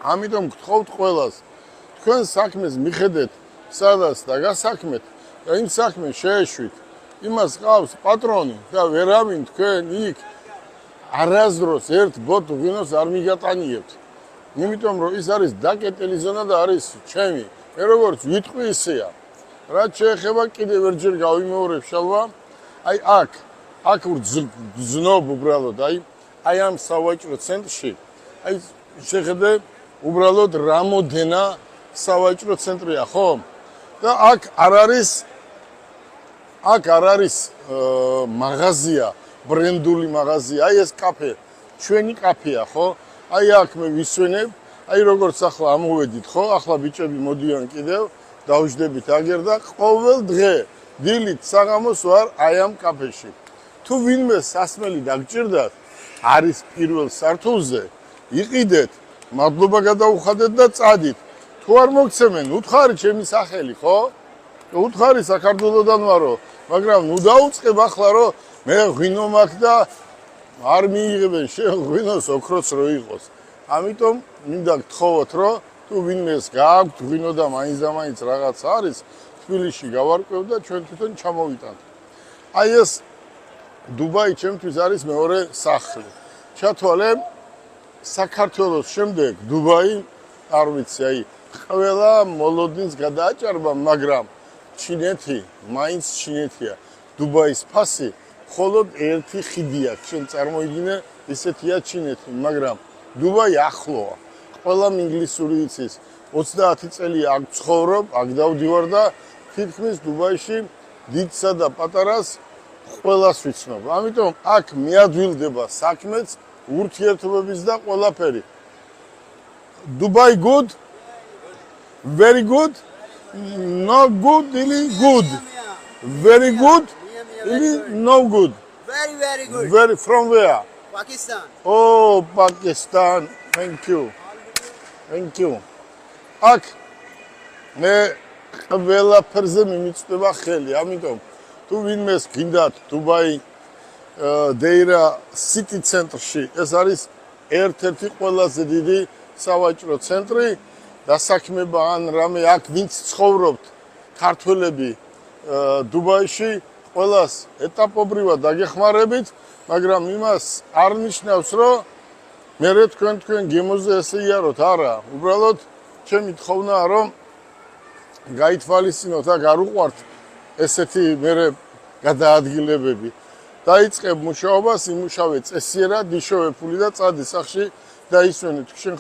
ამიტომ გთხოვთ ყველას თქვენ საქმეს მიხედეთ სადაც და გასაქმეთ და იმ საქმეს შეეშვით იმას ყავს პატრონი და ვერავინ თქვენ იქ არასდროს ერთ ბოთლ ღვინოს არ მიგატანიებთ იმიტომ რომ ის არის დაკეტილი ზონა და არის ჩემი მე როგორც ვიტყვი ისეა რაც შეეხება კიდევ ერთჯერ გავიმეორებ შალვა აი აქ ვგზნობ უბრალოდ აი ამ სავაჭრო ცენტრში აი შეხედე უბრალოდ რამოდენა სავაჭრო ცენტრია ხო და აქ არ არის მაღაზია ბრენდული მაღაზია აი ეს კაფე ჩვენი კაფეა ხო აი აქ მე ვისვენებ აი როგორც ახლა ამოვედით ხო ახლა ბიჭები მოდიან კიდევ დავждებით აგერ და ყოველ დღე დილით საღამოს ვარ აი ამ კაფეში თუ ვინმე სასმელი დაგჭირდათ არის პირველ სართულზე იყიდეთ მადლობა გადაუხადეთ და წადით თუ არ მოგცემენ უთხარი ჩემი სახელი ხო უთხარი საქართველოსდან ვარო მაგრამ ნუ დაუწყებ ახლა რომ მე ღვინო მაქვს და არ მიიღებენ შენ ღვინოს ოქროც რო იყოს ამიტომ მინდა გთხოვოთ რომ თუ ვინმეს გააქვთ ღვინო და მაინც და მაინც რაღაც არის თბილისში გავარკვევ და ჩვენ თვითონ ჩამოვიტანთ აი ეს დუბაი ჩემთვის არის მეორე სახლი ჩათვალე საქართველოს შემდეგ დუბაი არ ვიცი აი ყველა მოლოდინს გადააჭარბა მაგრამ ჩინეთი მაინც ჩინეთია დუბაის ფასი მხოლოდ ერთი ხიდი აქვს შენ წარმოიდგინე ისეთია ჩინეთი მაგრამ დუბაი ახლოა ყველამ ინგლისური იცის 30 წელი აქ ცხოვრობ აქ დავდივარ და თითქმის დუბაიში დიდსა და პატარას ყველას ვიცნობ ამიტომ აქ მიადვილდება საქმეც ურთიერთობების და ყველაფერი Dubai good very good not good really good very good really no good very good very from where Pakistan oh Pakistan thank you აქ მე ყველაფერზე მიმიწვდება ხელი ამიტომ თუ ვინმეს გინდათ დუბაი დეირა city ცენტრში ეს არის ერთ-ერთი ყველაზე დიდი სავაჭრო ცენტრი დასაქმება ან რამე აქ ვინც ცხოვრობთ ქართველები დუბაიში ყველას ეტაპობრივად დაგეხმარებით მაგრამ იმას არ ნიშნავს რომ მე თქვენ გემოზე ესე იაროთ არა უბრალოდ ჩემი თხოვნაა რომ გაითვალისწინოთ აქ არ უყვართ ესეთი მე გადაადგილებები დაიწყებ მუშაობას იმუშავე წესიერად იშოვე ფული და წადი სახში და ისვენე თუ შენ